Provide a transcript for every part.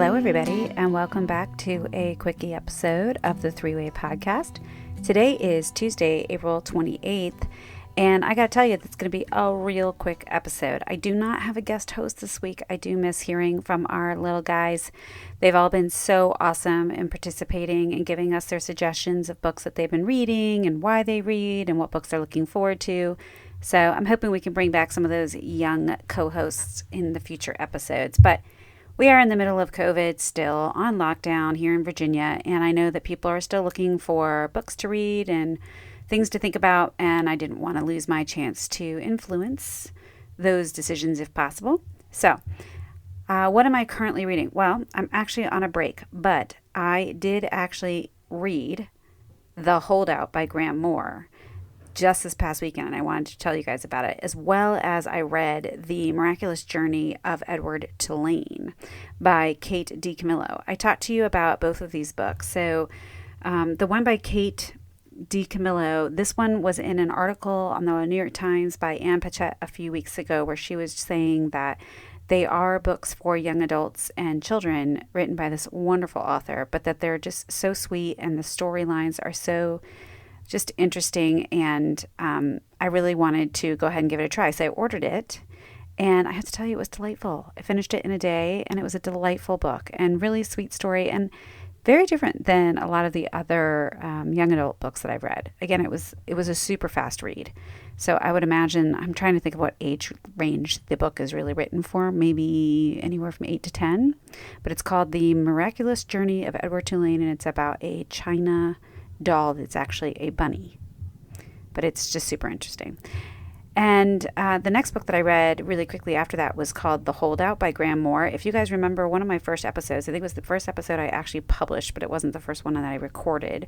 Hello, everybody, and welcome back to a quickie episode of the Three-Way Podcast. Today is Tuesday, April 28th, and I gotta tell you, it's gonna be a real quick episode. I do not have a guest host this week. I do miss hearing from our little guys. They've all been so awesome in participating and giving us their suggestions of books that they've been reading and why they read and what books they're looking forward to. So I'm hoping we can bring back some of those young co-hosts in the future episodes. But we are in the middle of COVID, still on lockdown here in Virginia, and I know that people are still looking for books to read and things to think about, and I didn't want to lose my chance to influence those decisions if possible. So, what am I currently reading? Well, I'm actually on a break, but I did actually read The Holdout by Graham Moore just this past weekend, and I wanted to tell you guys about it, as well as I read The Miraculous Journey of Edward Tulane by Kate DiCamillo. I talked to you about both of these books. So the one by Kate DiCamillo, this one was in an article on the New York Times by Ann Patchett a few weeks ago, where she was saying that they are books for young adults and children written by this wonderful author, but that they're just so sweet and the storylines are so just interesting, and I really wanted to go ahead and give it a try. So I ordered it, and I have to tell you, it was delightful. I finished it in a day, and it was a delightful book and really sweet story, and very different than a lot of the other young adult books that I've read. Again, it was a super fast read. So I would imagine, I'm trying to think of what age range the book is really written for, maybe anywhere from 8 to 10. But it's called The Miraculous Journey of Edward Tulane, and it's about a China doll that's actually a bunny. But it's just super interesting. And the next book that I read really quickly after that was called The Holdout by Graham Moore. If you guys remember one of my first episodes, I think it was the first episode I actually published, but it wasn't the first one that I recorded,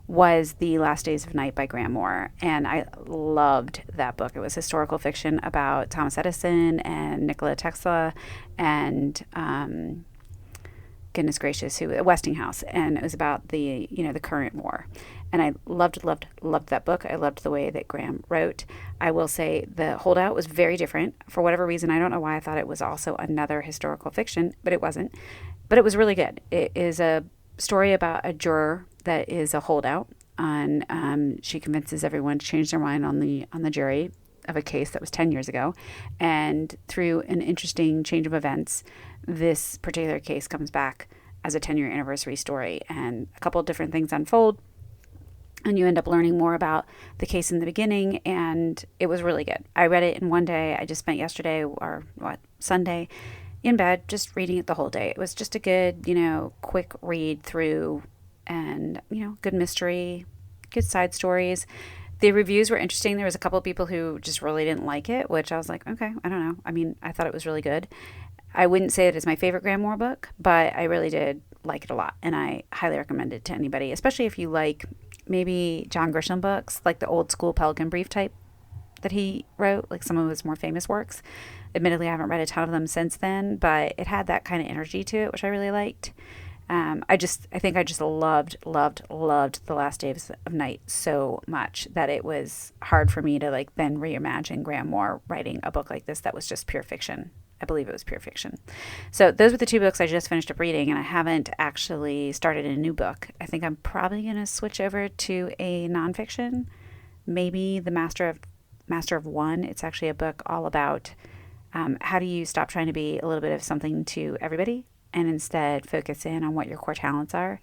was The Last Days of Night by Graham Moore. And I loved that book. It was historical fiction about Thomas Edison and Nikola Tesla and goodness gracious, Westinghouse, and it was about the current war. And I loved that book. I loved the way that Graham wrote. I will say The Holdout was very different. For whatever reason, I don't know why I thought it was also another historical fiction, but it wasn't. But it was really good. It is a story about a juror that is a holdout, and she convinces everyone to change their mind on the jury of a case that was 10 years ago. And through an interesting change of events, this particular case comes back as a 10-year anniversary story, and a couple of different things unfold, and you end up learning more about the case in the beginning, and it was really good. I read it in one day. I just spent yesterday, Sunday, in bed, just reading it the whole day. It was just a good, quick read through, and, good mystery, good side stories. The reviews were interesting. There was a couple of people who just really didn't like it, which I was like, okay, I don't know. I mean, I thought it was really good. I wouldn't say that it's my favorite Graham Moore book, but I really did like it a lot, and I highly recommend it to anybody, especially if you like maybe John Grisham books, like the old school Pelican Brief type that he wrote, like some of his more famous works. Admittedly, I haven't read a ton of them since then, but it had that kind of energy to it, which I really liked. I think I just loved The Last Days of Night so much that it was hard for me to then reimagine Graham Moore writing a book like this that was just pure fiction. I believe it was pure fiction. So those were the two books I just finished up reading, and I haven't actually started a new book. I think I'm probably going to switch over to a nonfiction, maybe The Master of One. It's actually a book all about how do you stop trying to be a little bit of something to everybody and instead focus in on what your core talents are.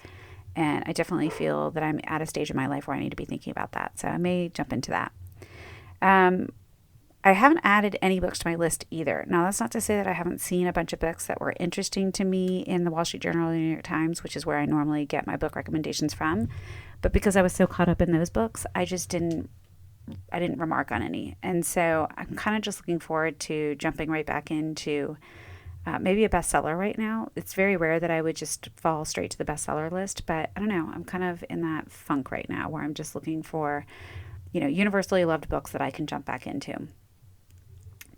And I definitely feel that I'm at a stage in my life where I need to be thinking about that. So I may jump into that. I haven't added any books to my list either. Now, that's not to say that I haven't seen a bunch of books that were interesting to me in the Wall Street Journal or the New York Times, which is where I normally get my book recommendations from. But because I was so caught up in those books, I didn't remark on any. And so I'm kind of just looking forward to jumping right back into maybe a bestseller right now. It's very rare that I would just fall straight to the bestseller list, but I don't know. I'm kind of in that funk right now where I'm just looking for, universally loved books that I can jump back into.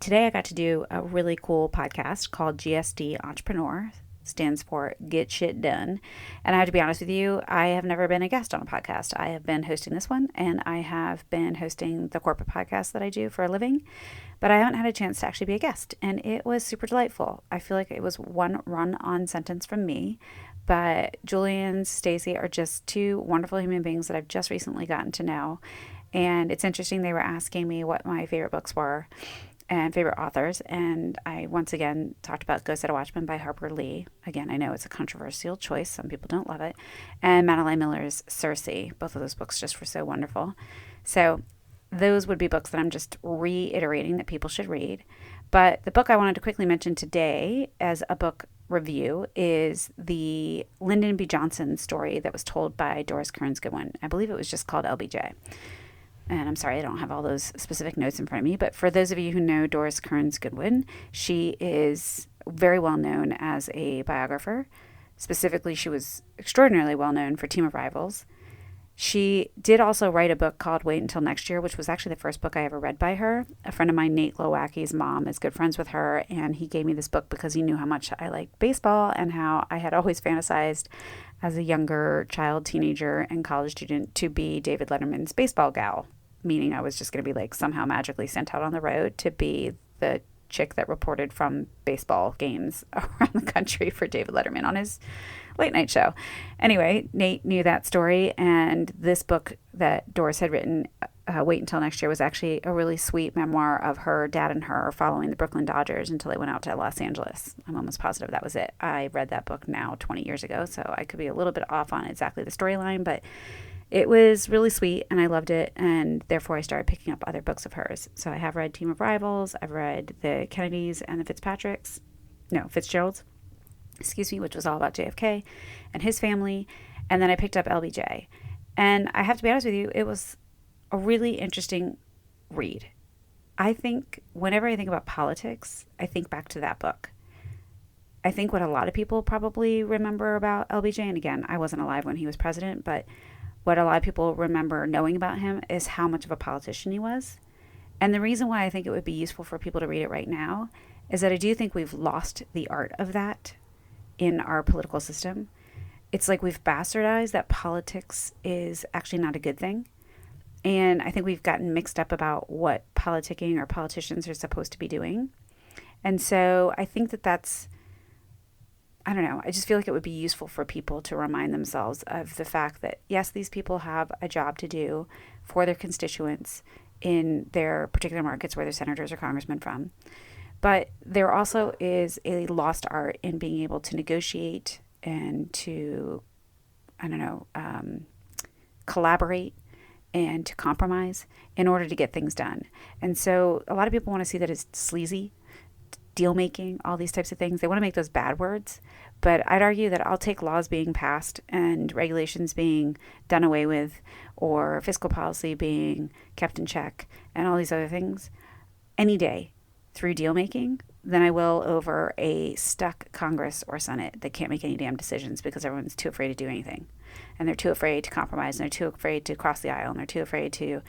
Today I got to do a really cool podcast called GSD Entrepreneur. stands for Get Shit Done. And I have to be honest with you, I have never been a guest on a podcast. I have been hosting this one, and I have been hosting the corporate podcast that I do for a living, but I haven't had a chance to actually be a guest, and it was super delightful. I feel like it was one run-on sentence from me, but Julie and Stacy are just two wonderful human beings that I've just recently gotten to know. And it's interesting, they were asking me what my favorite books were and favorite authors. And I once again talked about Go Set a Watchman by Harper Lee. Again, I know it's a controversial choice. Some people don't love it. And Madeline Miller's Circe. Both of those books just were so wonderful. So those would be books that I'm just reiterating that people should read. But the book I wanted to quickly mention today as a book review is the Lyndon B Johnson story that was told by Doris Kearns Goodwin. I believe it was just called LBJ. And I'm sorry, I don't have all those specific notes in front of me. But for those of you who know Doris Kearns Goodwin, she is very well known as a biographer. Specifically, she was extraordinarily well known for Team of Rivals. She did also write a book called Wait Until Next Year, which was actually the first book I ever read by her. A friend of mine, Nate Lowacki's mom, is good friends with her, and he gave me this book because he knew how much I liked baseball and how I had always fantasized as a younger child, teenager, and college student to be David Letterman's baseball gal, meaning I was just going to be like somehow magically sent out on the road to be the chick that reported from baseball games around the country for David Letterman on his late night show. Anyway, Nate knew that story, and this book that Doris had written, Wait Until Next Year, was actually a really sweet memoir of her dad and her following the Brooklyn Dodgers until they went out to Los Angeles. I'm almost positive that was it. I read that book now 20 years ago, so I could be a little bit off on exactly the storyline, but it was really sweet, and I loved it, and therefore I started picking up other books of hers. So I have read Team of Rivals, I've read the Kennedys and the Fitzgeralds, which was all about JFK and his family, and then I picked up LBJ. And I have to be honest with you, it was a really interesting read. I think whenever I think about politics, I think back to that book. I think what a lot of people probably remember about LBJ, and again, I wasn't alive when he was president, but what a lot of people remember knowing about him is how much of a politician he was. And the reason why I think it would be useful for people to read it right now is that I do think we've lost the art of that in our political system. It's like we've bastardized that politics is actually not a good thing. And I think we've gotten mixed up about what politicking or politicians are supposed to be doing. And so I think that's, I don't know, I just feel like it would be useful for people to remind themselves of the fact that, yes, these people have a job to do for their constituents in their particular markets where they're senators or congressmen from. But there also is a lost art in being able to negotiate and to, collaborate and to compromise in order to get things done. And so a lot of people want to see that as sleazy, deal making, all these types of things. They want to make those bad words. But I'd argue that I'll take laws being passed and regulations being done away with, or fiscal policy being kept in check, and all these other things any day through deal making than I will over a stuck Congress or Senate that can't make any damn decisions because everyone's too afraid to do anything. And they're too afraid to compromise, and they're too afraid to cross the aisle, and they're too afraid to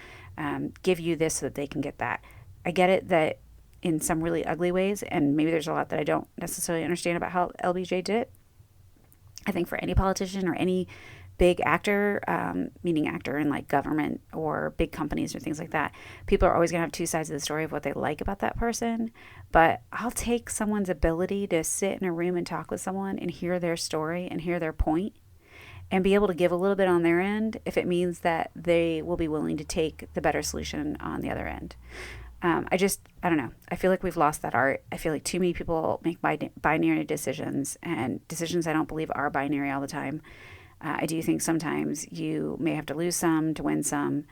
give you this so that they can get that. I get it that in some really ugly ways, and maybe there's a lot that I don't necessarily understand about how LBJ did it. I think for any politician or any big actor, meaning actor in like government or big companies or things like that, people are always going to have two sides of the story of what they like about that person. But I'll take someone's ability to sit in a room and talk with someone and hear their story and hear their point and be able to give a little bit on their end if it means that they will be willing to take the better solution on the other end. I don't know. I feel like we've lost that art. I feel like too many people make binary decisions, and decisions I don't believe are binary all the time. I do think sometimes you may have to lose some to win some.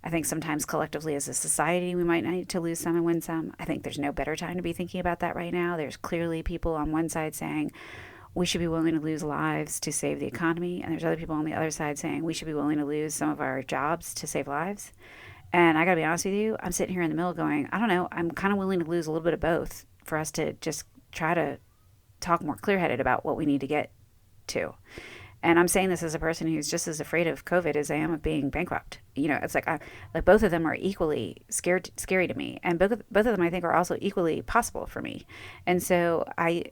I think sometimes collectively as a society, we might need to lose some and win some. I think there's no better time to be thinking about that right now. There's clearly people on one side saying we should be willing to lose lives to save the economy. And there's other people on the other side saying we should be willing to lose some of our jobs to save lives. And I got to be honest with you, I'm sitting here in the middle going, I don't know, I'm kind of willing to lose a little bit of both for us to just try to talk more clear-headed about what we need to get to. And I'm saying this as a person who's just as afraid of COVID as I am of being bankrupt. It's like both of them are equally scary to me, and both of them I think are also equally possible for me. And so I'm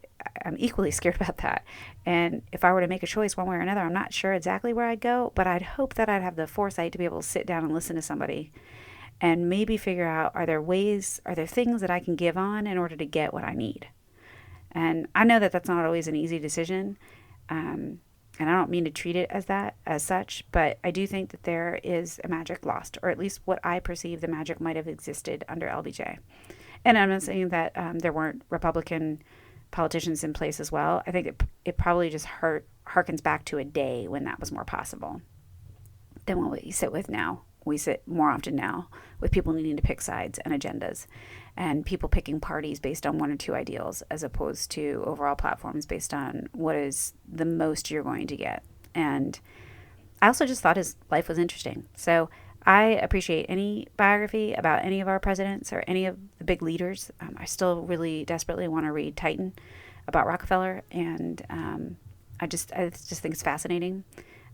equally scared about that. And if I were to make a choice one way or another, I'm not sure exactly where I'd go, but I'd hope that I'd have the foresight to be able to sit down and listen to somebody and maybe figure out, are there things that I can give on in order to get what I need? And I know that that's not always an easy decision. And I don't mean to treat it as such, but I do think that there is a magic lost, or at least what I perceive the magic might have existed under LBJ. And I'm not saying that there weren't Republican politicians in place as well. I think it probably just harkens back to a day when that was more possible than what we sit with now. We sit more often now with people needing to pick sides and agendas, and people picking parties based on one or two ideals as opposed to overall platforms based on what is the most you're going to get. And I also just thought his life was interesting. So I appreciate any biography about any of our presidents or any of the big leaders. I still really desperately want to read Titan about Rockefeller, and I just think it's fascinating.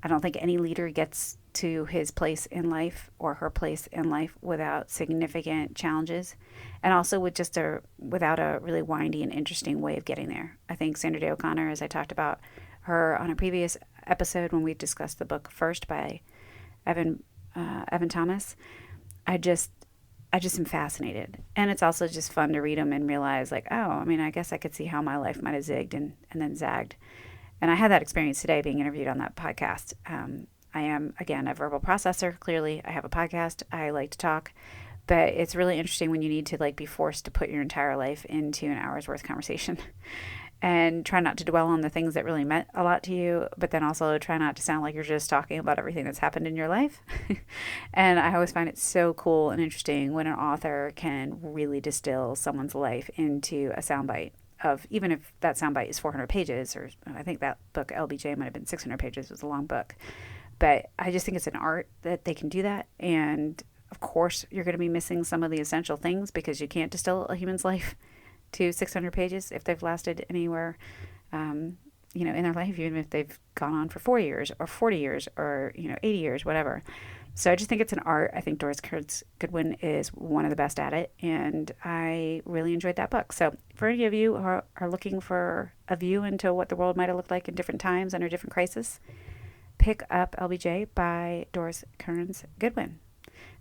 I don't think any leader gets to his place in life or her place in life without significant challenges, and also without a really windy and interesting way of getting there. I think Sandra Day O'Connor, as I talked about her on a previous episode when we discussed the book First by Evan Thomas, I just am fascinated. And it's also just fun to read them and realize, like, oh, I mean, I guess I could see how my life might have zigged and then zagged. And I had that experience today being interviewed on that podcast. I am, again, a verbal processor. Clearly, I have a podcast. I like to talk. But it's really interesting when you need to be forced to put your entire life into an hour's worth conversation and try not to dwell on the things that really meant a lot to you, but then also try not to sound like you're just talking about everything that's happened in your life. And I always find it so cool and interesting when an author can really distill someone's life into a soundbite. Of even if that soundbite is 400 pages, or I think that book LBJ might have been 600 pages. It was a long book, but I just think it's an art that they can do that. And of course, you're going to be missing some of the essential things because you can't distill a human's life to 600 pages if they've lasted anywhere, in their life, even if they've gone on for 4 years or 40 years or 80 years, whatever. So I just think it's an art. I think Doris Kearns Goodwin is one of the best at it, and I really enjoyed that book. So for any of you who are looking for a view into what the world might have looked like in different times under different crises, pick up LBJ by Doris Kearns Goodwin.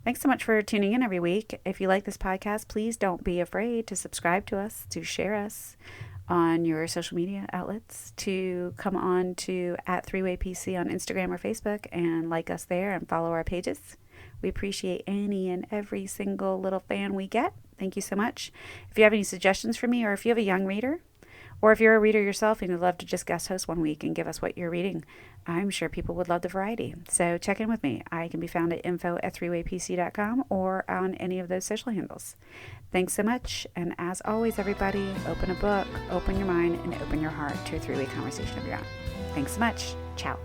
Thanks so much for tuning in every week. If you like this podcast, please don't be afraid to subscribe to us, to share us on your social media outlets, to come on to @3waypc on Instagram or Facebook and like us there and follow our pages. We appreciate any and every single little fan we get. Thank you so much. If you have any suggestions for me, or if you have a young reader, or if you're a reader yourself and you'd love to just guest host one week and give us what you're reading, I'm sure people would love the variety. So check in with me. I can be found at info@3waypc.com or on any of those social handles. Thanks so much. And as always, everybody, open a book, open your mind, and open your heart to a three-way conversation of your own. Thanks so much. Ciao.